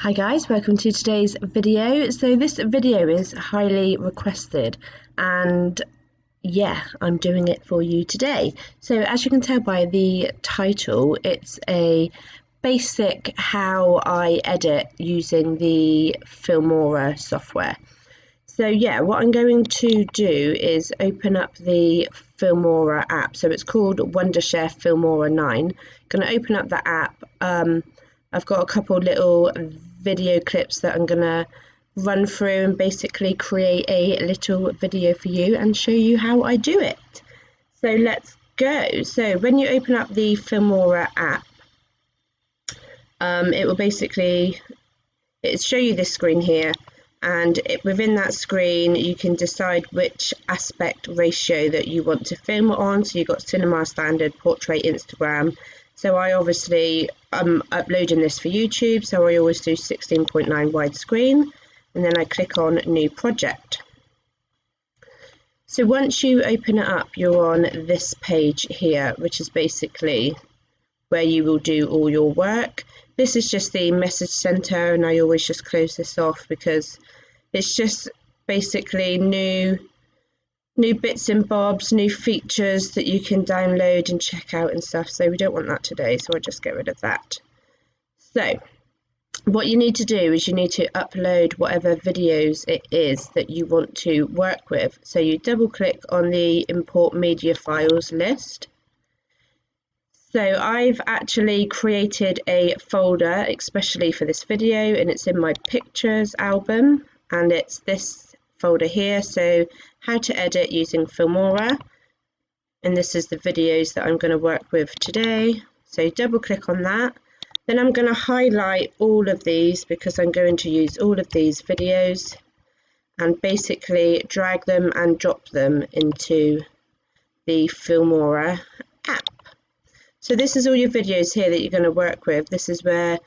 Hi guys, welcome to today's video. So this video is highly requested and yeah, I'm doing it for you today. So as you can tell by the title, it's a basic how I edit using the Filmora software. So yeah, what I'm going to do is open up the Filmora app. So it's called Wondershare Filmora 9. I'm going to open up the app. I've got a couple little video clips that I'm going to run through and basically create a little video for you and show you how I do it. So let's go. So when you open up the Filmora app, it will basically show you this screen here, and within that screen you can decide which aspect ratio that you want to film on. So you've got cinema, standard, portrait, Instagram. So I obviously I'm uploading this for YouTube, so I always do 16.9 widescreen, and then I click on new project. So once you open it up, you're on this page here, which is basically where you will do all your work. This is just the message center, and I always just close this off because it's just basically new bits and bobs, new features that you can download and check out and stuff. So we don't want that today, so I'll just get rid of that. So what you need to do is you need to upload whatever videos it is that you want to work with. So you double click on the import media files list. So I've actually created a folder especially for this video, and it's in my pictures album, and it's this folder here. So how to edit using Filmora, and this is the videos that I'm going to work with today. So double click on that, then I'm going to highlight all of these because I'm going to use all of these videos, and basically drag them and drop them into the Filmora app. So this is all your videos here that you're going to work with. This is where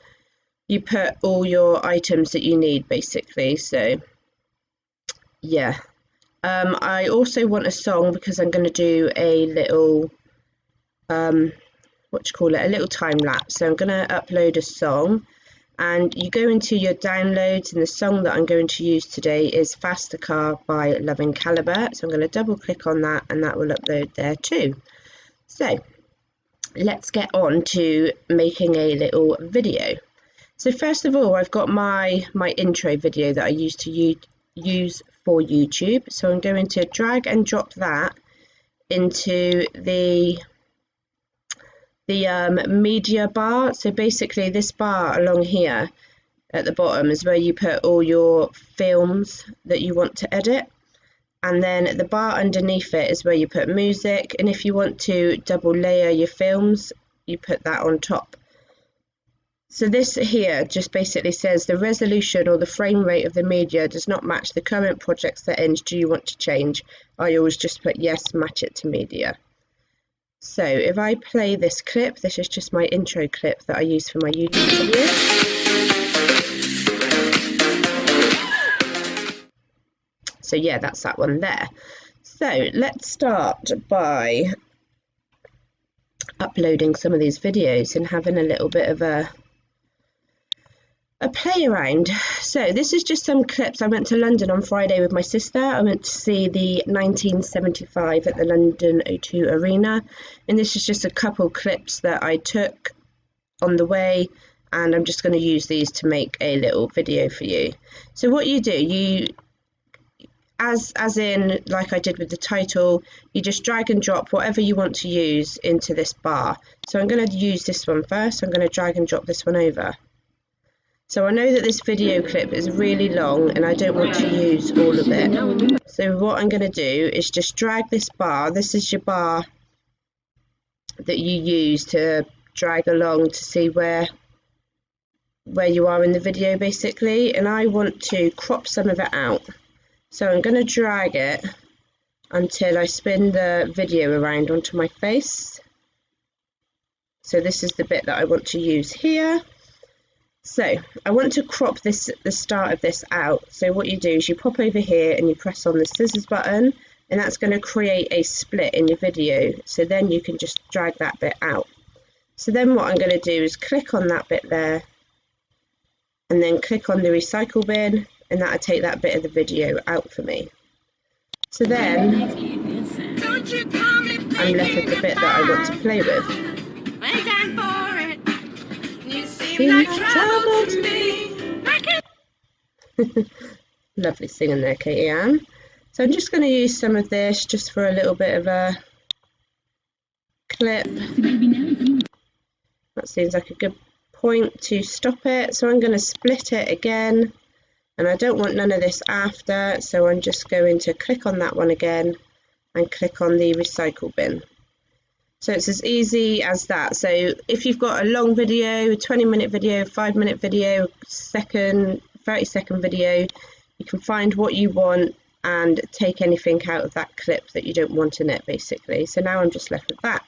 you put all your items that you need basically. So yeah, I also want a song because I'm going to do a little a little time lapse. So I'm going to upload a song, and you go into your downloads, and the song that I'm going to use today is Faster Car by Loving Caliber. So I'm going to double click on that, and that will upload there too. So let's get on to making a little video. So first of all, I've got my intro video that I used to use for YouTube. So I'm going to drag and drop that into the media bar. So basically this bar along here at the bottom is where you put all your films that you want to edit, and then the bar underneath it is where you put music, and if you want to double layer your films, you put that on top. So this here just basically says the resolution or the frame rate of the media does not match the current project settings. Do you want to change? I always just put yes, match it to media. So if I play this clip, this is just my intro clip that I use for my YouTube video. So yeah, that's that one there. So let's start by uploading some of these videos and having a little bit of a play around. So this is just some clips. I went to London on Friday with my sister. I went to see the 1975 at the London O2 Arena, and this is just a couple clips that I took on the way, and I'm just going to use these to make a little video for you. So what you do, as in like I did with the title, you just drag and drop whatever you want to use into this bar. So I'm going to use this one first. I'm going to drag and drop this one over. So I know that this video clip is really long and I don't want to use all of it. So what I'm going to do is just drag this bar. This is your bar that you use to drag along to see where you are in the video basically, and I want to crop some of it out. So I'm going to drag it until I spin the video around onto my face. So this is the bit that I want to use here. So I want to crop the start of this out. So what you do is you pop over here and you press on the scissors button, and that's going to create a split in your video. So then you can just drag that bit out. So then what I'm going to do is click on that bit there, and then click on the recycle bin, and that'll take that bit of the video out for me. So then I'm left with the bit that I want to play with. Seems trouble to me. Lovely singing there, Katie Ann. So I'm just going to use some of this just for a little bit of a clip. That seems like a good point to stop it. So I'm going to split it again, and I don't want none of this after, so I'm just going to click on that one again and click on the recycle bin. So it's as easy as that. So if you've got a long video, a 20-minute video, 5-minute video, 30-second video, you can find what you want and take anything out of that clip that you don't want in it, basically. So now I'm just left with that.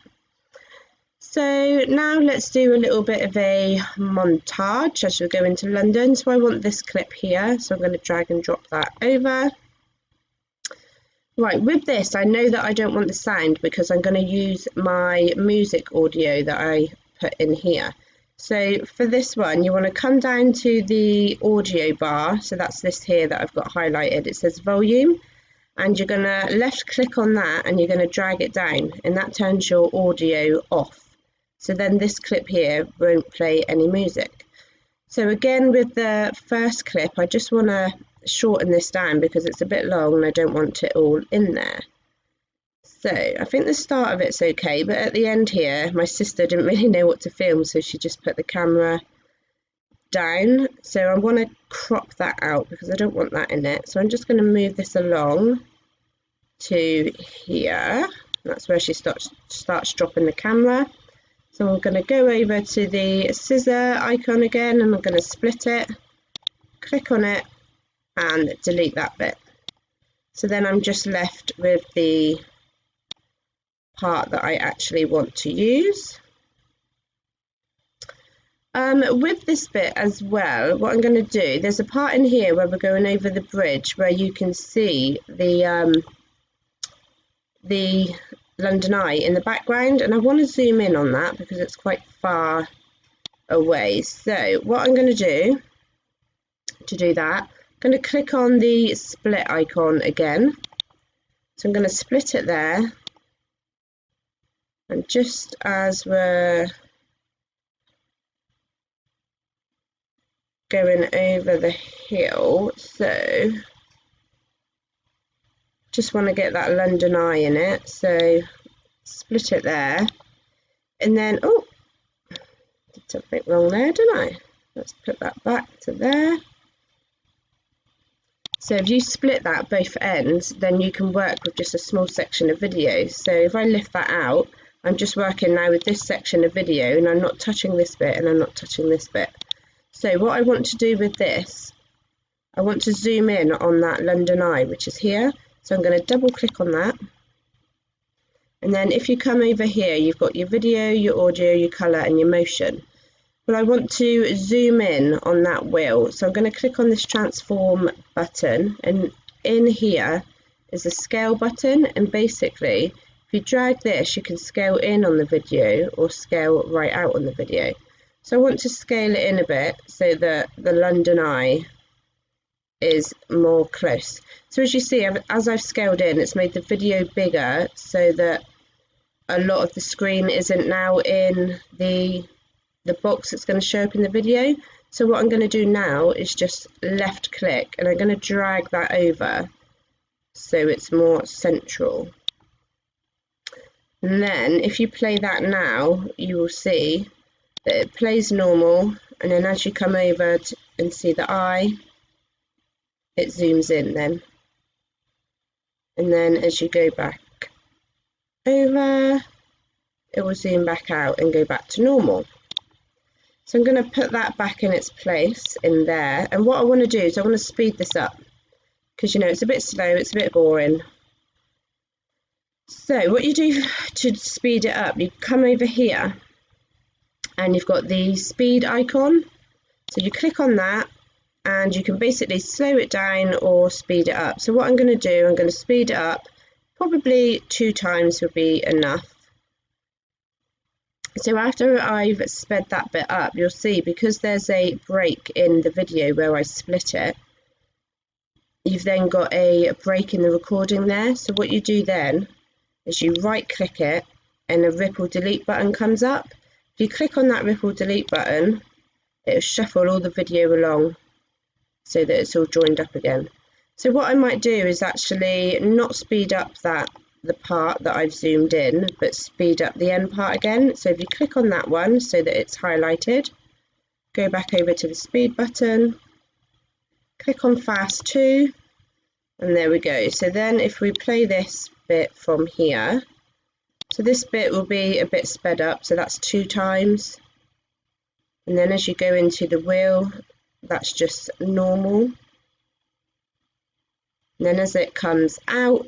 So now let's do a little bit of a montage as we go into London. So I want this clip here, so I'm going to drag and drop that over. Right, with this, I know that I don't want the sound because I'm going to use my music audio that I put in here. So for this one, you want to come down to the audio bar. So that's this here that I've got highlighted. It says volume, and you're going to left click on that and you're going to drag it down, and that turns your audio off. So then this clip here won't play any music. So again, with the first clip, I just want to shorten this down because it's a bit long and I don't want it all in there. So I think the start of it's okay, but at the end here, my sister didn't really know what to film, so she just put the camera down. So I want to crop that out because I don't want that in it. So I'm just going to move this along to here. That's where she starts dropping the camera. So I'm going to go over to the scissor icon again, and I'm going to split it, click on it, and delete that bit. So then I'm just left with the part that I actually want to use. With this bit as well, what I'm going to do, there's a part in here where we're going over the bridge where you can see the London Eye in the background, and I want to zoom in on that because it's quite far away. So what I'm going to do that, I'm going to click on the split icon again. So I'm going to split it there, and just as we're going over the hill, so just want to get that London Eye in it, so split it there, and then did something wrong there, didn't I? Let's put that back to there. So if you split that both ends, then you can work with just a small section of video. So if I lift that out, I'm just working now with this section of video, and I'm not touching this bit and I'm not touching this bit. So what I want to do with this, I want to zoom in on that London Eye, which is here. So I'm going to double click on that. And then if you come over here, you've got your video, your audio, your colour and your motion. But I want to zoom in on that wheel. So I'm going to click on this transform button, and in here is a scale button, and basically if you drag this, you can scale in on the video or scale right out on the video. So I want to scale it in a bit so that the London Eye is more close. So as you see, as I've scaled in, it's made the video bigger so that a lot of the screen isn't now in the box that's going to show up in the video. So what I'm going to do now is just left click, and I'm going to drag that over so it's more central. And then if you play that now, you will see that it plays normal, and then as you come over and see the eye, it zooms in then. And then as you go back over, it will zoom back out and go back to normal. So I'm going to put that back in its place in there, and what I want to do is I want to speed this up because, you know, it's a bit slow, it's a bit boring. So what you do to speed it up, you come over here and you've got the speed icon, so you click on that and you can basically slow it down or speed it up. So what I'm going to do, I'm going to speed it up, probably 2 times would be enough. So after I've sped that bit up, you'll see because there's a break in the video where I split it, you've then got a break in the recording there. So what you do then is you right click it and a ripple delete button comes up. If you click on that ripple delete button, it'll shuffle all the video along so that it's all joined up again. So what I might do is actually not speed up the part that I've zoomed in, but speed up the end part again. So if you click on that one so that it's highlighted, go back over to the speed button, click on fast 2, and there we go. So then if we play this bit from here, so this bit will be a bit sped up, so that's 2 times. And then as you go into the wheel, that's just normal. And then as it comes out,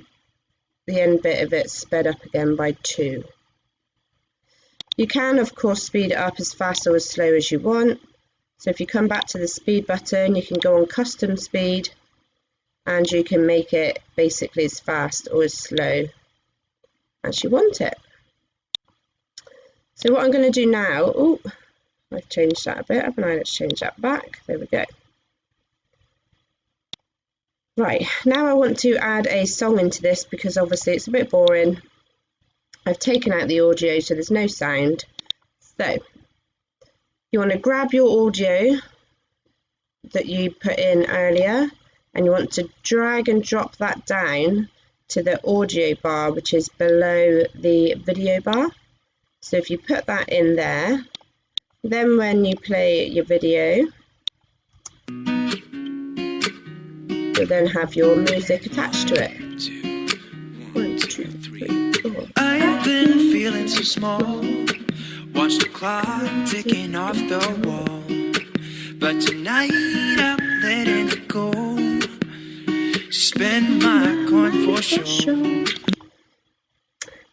the end bit of it sped up again by 2. You can of course speed it up as fast or as slow as you want. So if you come back to the speed button, you can go on custom speed and you can make it basically as fast or as slow as you want it. So what I'm going to do now, oh, I've changed that a bit, haven't I? Let's change that back. There we go. Right, now I want to add a song into this because obviously it's a bit boring. I've taken out the audio so there's no sound. So you want to grab your audio that you put in earlier and you want to drag and drop that down to the audio bar which is below the video bar. So if you put that in there, then when you play your video, you'll then have your music attached to it. 1, 2, 3, 4. I have been feeling so small. Watch the clock ticking off the wall. But tonight I'm letting it go. Spend my coin for sure.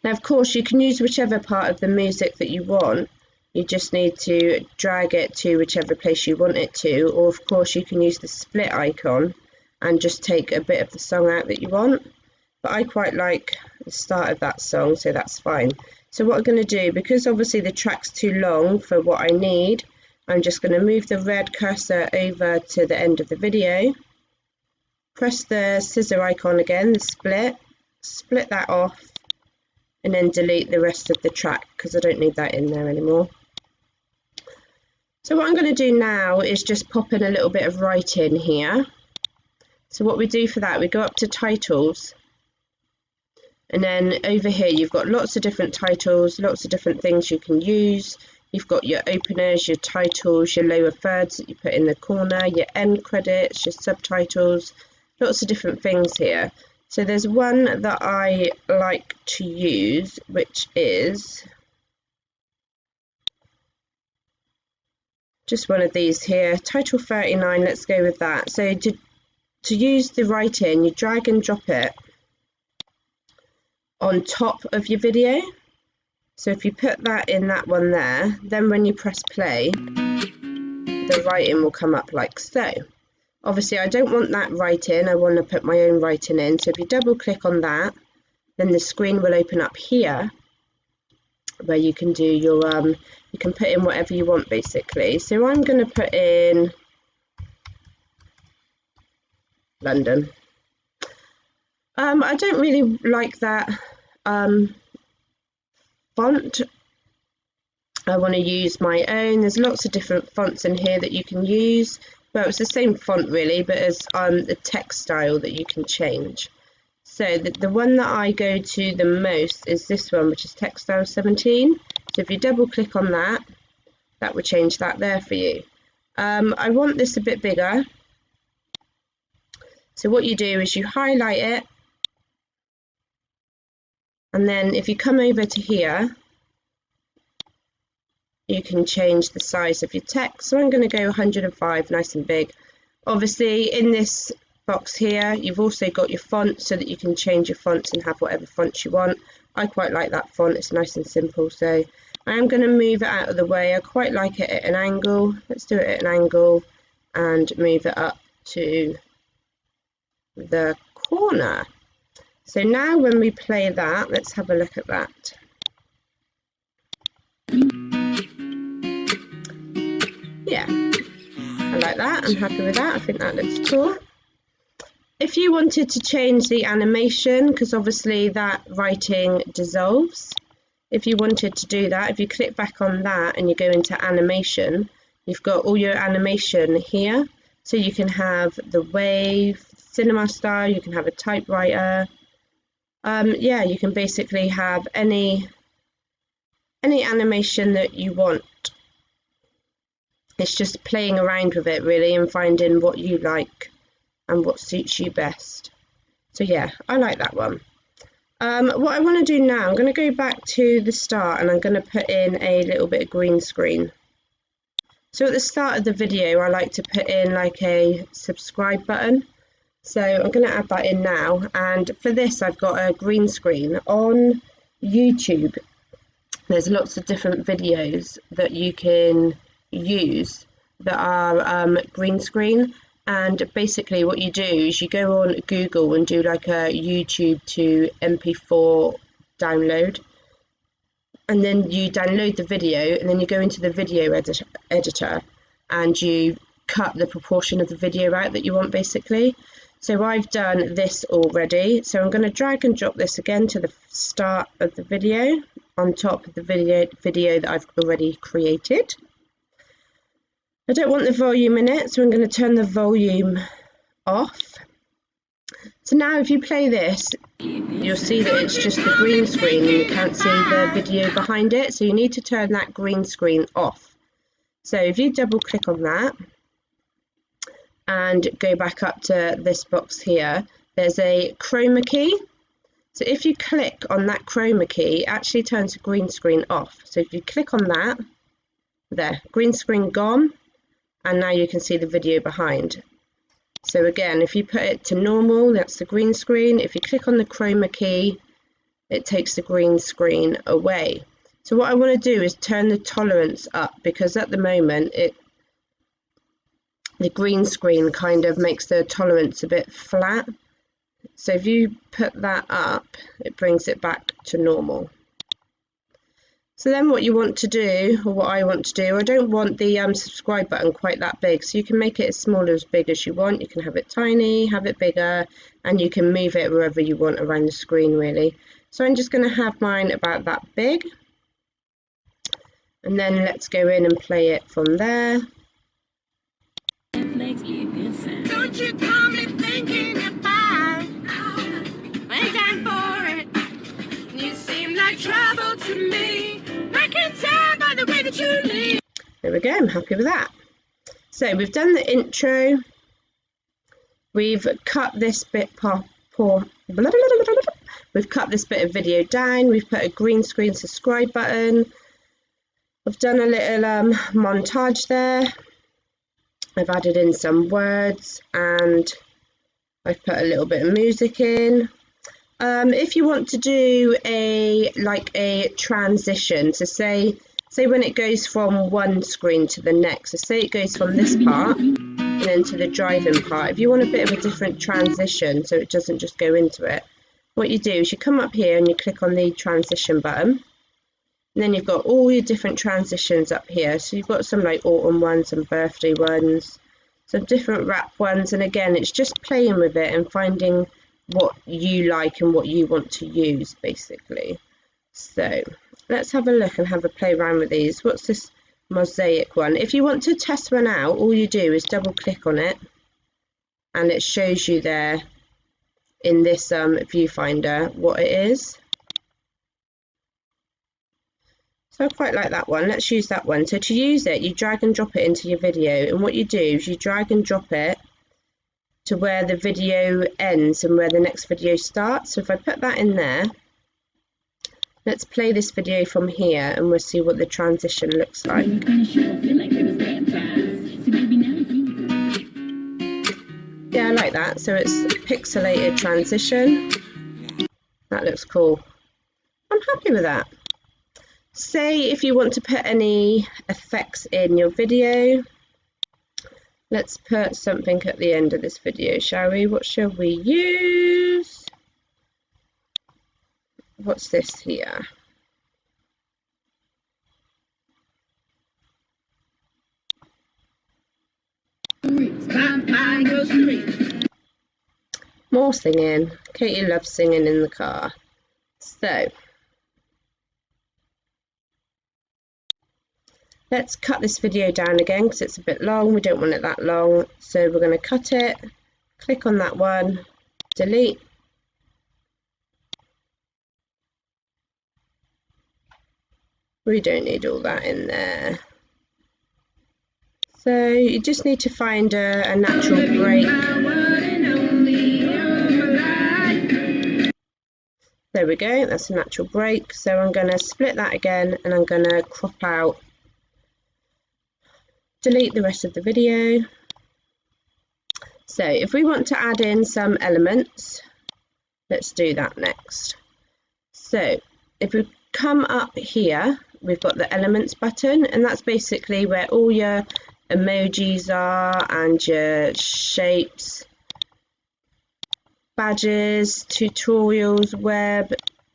Now of course you can use whichever part of the music that you want. You just need to drag it to whichever place you want it to, or of course you can use the split icon and just take a bit of the song out that you want. But I quite like the start of that song, so that's fine. So what I'm going to do, because obviously the track's too long for what I need, I'm just going to move the red cursor over to the end of the video, press the scissor icon again, the split that off, and then delete the rest of the track because I don't need that in there anymore. So what I'm going to do now is just pop in a little bit of writing here. So what we do for that, we go up to titles, and then over here you've got lots of different titles, lots of different things you can use. You've got your openers, your titles, your lower thirds that you put in the corner, your end credits, your subtitles, lots of different things here. So there's one that I like to use, which is just one of these here, title 39, let's go with that. So to use the writing, you drag and drop it on top of your video. So if you put that in that one there, then when you press play, the writing will come up like so. Obviously I don't want that writing, I want to put my own writing in. So if you double click on that, then the screen will open up here where you can do your, you can put in whatever you want basically. So I'm going to put in London. I don't really like that font. I want to use my own. There's lots of different fonts in here that you can use. Well, it's the same font really, but as the text style that you can change. So the one that I go to the most is this one, which is text style 17. So if you double click on that, that will change that there for you. I want this a bit bigger. So what you do is you highlight it, and then if you come over to here, you can change the size of your text. So I'm going to go 105, nice and big. Obviously in this box here, you've also got your font so that you can change your fonts and have whatever fonts you want. I quite like that font, it's nice and simple. So I am going to move it out of the way. I quite like it at an angle. Let's do it at an angle and move it up to the corner. So now when we play that, let's have a look at that. that. I'm happy with that. I think that looks cool. If you wanted to change the animation, because obviously that writing dissolves, if you wanted to do that, if you click back on that and you go into animation, you've got all your animation here. So you can have the wave, cinema style, you can have a typewriter. Yeah, you can basically have any animation that you want. It's just playing around with it really and finding what you like and what suits you best. So yeah, I like that one. What I want to do now, I'm going to go back to the start and I'm going to put in a little bit of green screen. So at the start of the video, I like to put in like a subscribe button. So I'm going to add that in now. And for this, I've got a green screen. On YouTube, there's lots of different videos that you can use that are green screen. And basically what you do is you go on Google and do like a YouTube to MP4 download. And then you download the video and then you go into the video editor and you cut the proportion of the video out that you want basically. So I've done this already. So I'm going to drag and drop this again to the start of the video on top of the video that I've already created. I don't want the volume in it, so I'm going to turn the volume off. So now if you play this, you'll see that it's just the green screen and you can't see the video behind it. So you need to turn that green screen off. So if you double click on that and go back up to this box here, there's a chroma key. So if you click on that chroma key, it actually turns the green screen off. So if you click on that, there, green screen gone. And now you can see the video behind. So again, if you put it to normal, that's the green screen. If you click on the chroma key, it takes the green screen away. So what I want to do is turn the tolerance up, because at the moment the green screen kind of makes the tolerance a bit flat. So if you put that up, it brings it back to normal. So then what you want to do, or what I want to do, I don't want the subscribe button quite that big, so you can make it as small or as big as you want. You can have it tiny, have it bigger, and you can move it wherever you want around the screen really. So I'm just going to have mine about that big. And then let's go in and play it from there. Don't you call me thinking about my time for it. You seem like trouble to me. I can tell by the way that you leave. There we go, I'm happy with that. So we've done the intro. We've cut this bit We've cut this bit of video down. We've put a green screen subscribe button. I've done a little montage there. I've added in some words and I've put a little bit of music in. If you want to do a transition, so say when it goes from one screen to the next, so say it goes from this part and then to the driving part. If you want a bit of a different transition so it doesn't just go into it, what you do is you come up here and you click on the transition button, and then you've got all your different transitions up here. So you've got some like autumn ones, some birthday ones, some different rap ones, and again it's just playing with it and finding what you like and what you want to use basically. So let's have a look and have a play around with these. What's this mosaic one? If you want to test one out, all you do is double click on it and it shows you there in this viewfinder what it is. So I quite like that one. Let's use that one. So to use it, you drag and drop it into your video, and what you do is you drag and drop it to where the video ends and where the next video starts. So if I put that in there, let's play this video from here and we'll see what the transition looks like. Yeah, I like that. So it's a pixelated transition. That looks cool. I'm happy with that. Say if you want to put any effects in your video, let's put something at the end of this video, shall we? What shall we use? What's this here? more singing. Katie loves singing in the car. So let's cut this video down again because it's a bit long. We don't want it that long. So we're going to cut it, click on that one, delete. We don't need all that in there. So you just need to find a natural break. There we go, that's a natural break. So I'm going to split that again and I'm going to crop out, delete the rest of the video. So if we want to add in some elements, let's do that next. So if we come up here, we've got the elements button, and that's basically where all your emojis are and your shapes, badges, tutorials, web,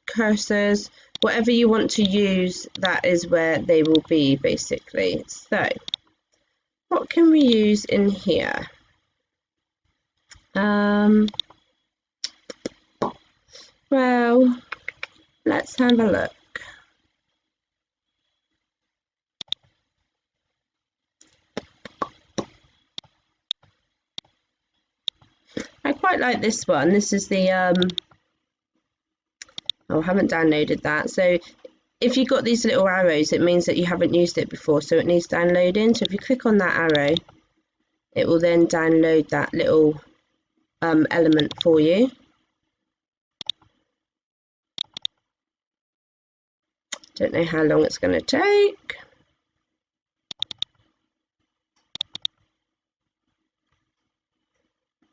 cursors, whatever you want to use, that is where they will be basically. So what can we use in here? Well, let's have a look. I quite like this one. This is the oh, I haven't downloaded that. So if you've got these little arrows, it means that you haven't used it before, so it needs downloading. So if you click on that arrow, it will then download that little element for you. Don't know how long it's going to take.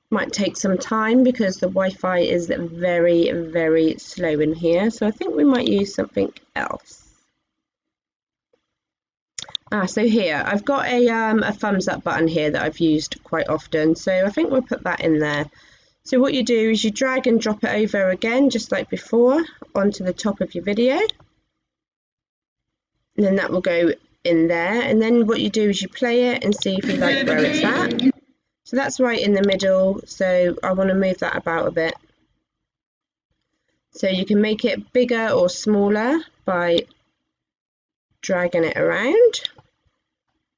Might take some time because the Wi-Fi is very, very slow in here. So I think we might use something else. So here, I've got a thumbs up button here that I've used quite often. So I think we'll put that in there. So what you do is you drag and drop it over again, just like before, onto the top of your video. And then that will go in there. And then what you do is you play it and see if you like where it's at. So that's right in the middle, so I want to move that about a bit. So you can make it bigger or smaller by dragging it around.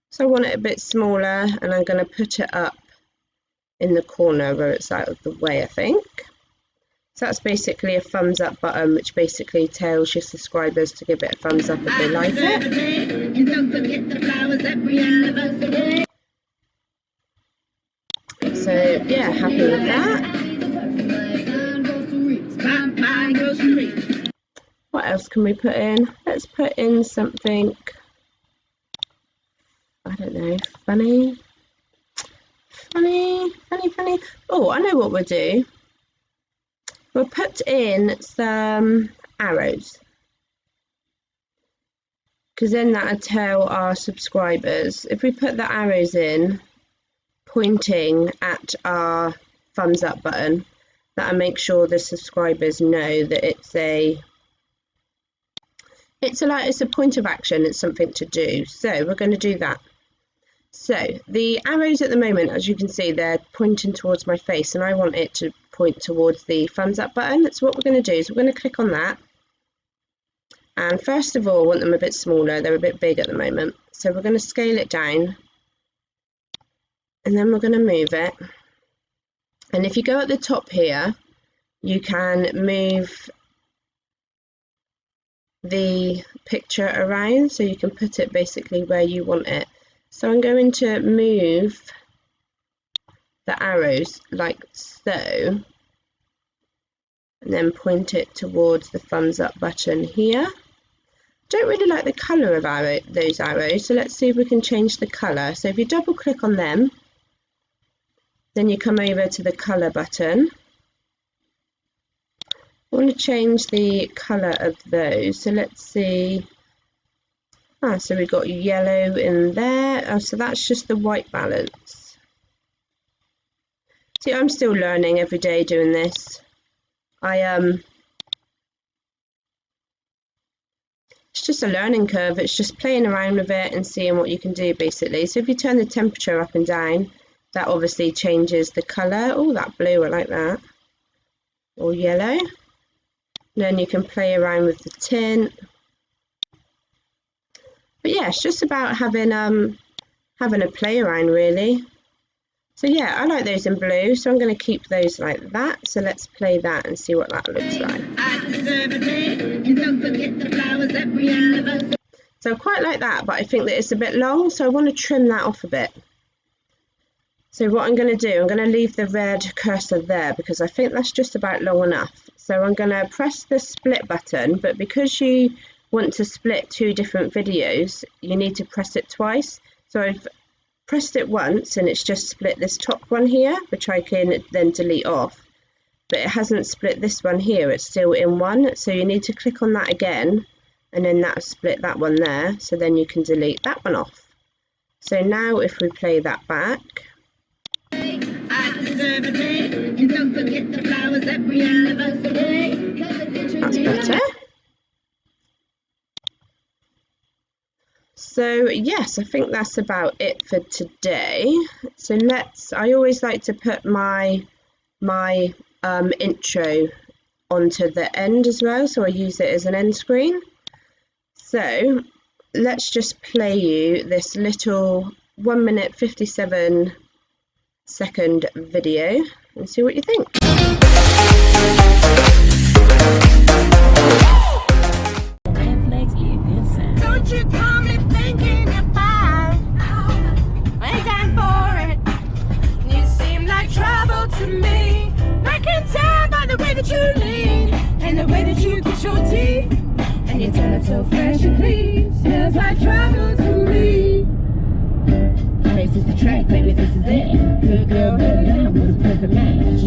So I want it a bit smaller, and I'm going to put it up in the corner where it's out of the way, I think. So that's basically a thumbs up button, which basically tells your subscribers to give it a thumbs up if they like it. So yeah, happy with that. What else can we put in? Let's put in something, I don't know, funny. Oh, I know what we'll do. We'll put in some arrows, because then that'll tell our subscribers. If we put the arrows in pointing at our thumbs up button, that'll make sure the subscribers know that it's a point of action, it's something to do. So we're going to do that. So the arrows at the moment, as you can see, they're pointing towards my face, and I want it to point towards the thumbs up button. That's what we're going to do. So we're going to click on that, and first of all I want them a bit smaller. They're a bit big at the moment, so we're going to scale it down, and then we're going to move it. And if you go at the top here, you can move the picture around, so you can put it basically where you want it. So I'm going to move the arrows like so, and then point it towards the thumbs up button here. Don't really like the colour of those arrows, so let's see if we can change the colour. So if you double click on them, then you come over to the colour button. I want to change the colour of those, so let's see. So we've got yellow in there. So that's just the white balance. See, I'm still learning every day doing this. It's just a learning curve. It's just playing around with it and seeing what you can do basically. So if you turn the temperature up and down, that obviously changes the colour. Oh, that blue, I like that. or yellow. Then you can play around with the tint. But yeah, it's just about having a play around really. So yeah, I like those in blue, so I'm going to keep those like that. So let's play that and see what that looks like. So I quite like that, but I think that it's a bit long, so I want to trim that off a bit. So what I'm going to do, I'm going to leave the red cursor there because I think that's just about long enough. So I'm going to press the split button, but because you want to split two different videos, you need to press it twice. So I've pressed it once and it's just split this top one here, which I can then delete off. But it hasn't split this one here, it's still in one. So you need to click on that again, and then that'll split that one there. So then you can delete that one off. So now if we play that back. That's better. So yes, I think that's about it for today. So I always like to put my intro onto the end as well, so I use it as an end screen. So let's just play you this little 1 minute 57 second video and see what you think. Don't you call me thinking about way down for it. You seem like trouble to me. I can tell by the way that you lean and the way that you kiss your teeth, and you turn up so fresh and clean. Smells like trouble to me. This is the track, baby, this is it. Good girl, head down with a perfect match.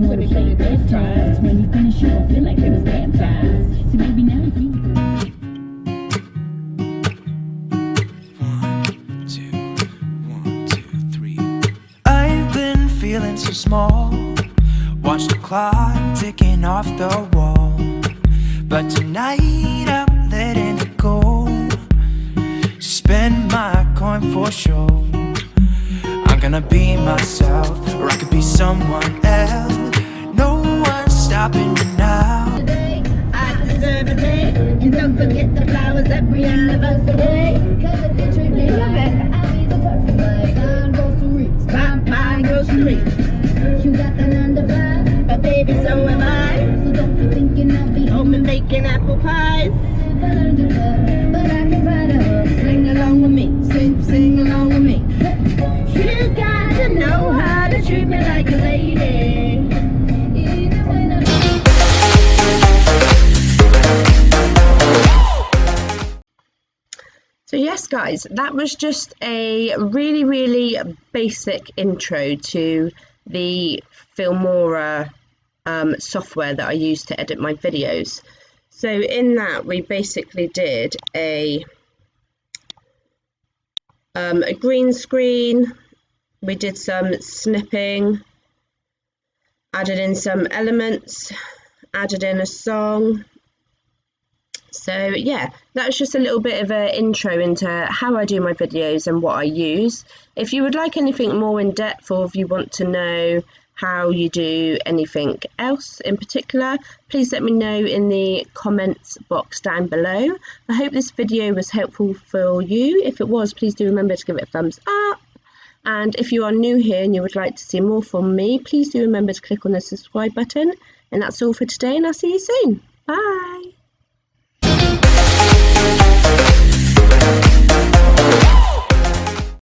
Let me show you this time. When you finish, you won't feel like it was baptized. So maybe now you can. 1, 2, 3. I've been feeling so small. Watch the clock ticking off the wall. But tonight I'm letting it go. Spend my coin for sure. I'm gonna be myself, or I could be someone else. No one's stopping me now. Today, I deserve a day. And don't forget the flowers every anniversary. Cause if you treat me right, I'll be the perfect wife. Buying groceries, buying groceries. You got the 9 to 5, but baby, so am I. So don't be thinking I'll be home and baking apple pies. I learned to love, but I can write a hook. Sing along with me, sing along with me. You got to know how to treat me like a lady. Even when I'm... So yes guys, that was just a really basic intro to the filmora software that I use to edit my videos. So in that we basically did a green screen, we did some snipping, added in some elements, added in a song. So yeah, that's just a little bit of an intro into how I do my videos and what I use. If you would like anything more in depth, or if you want to know how you do anything else in particular, please let me know in the comments box down below. I hope this video was helpful for you. If it was, please do remember to give it a thumbs up. And if you are new here and you would like to see more from me, please do remember to click on the subscribe button. And that's all for today, and I'll see you soon. Bye.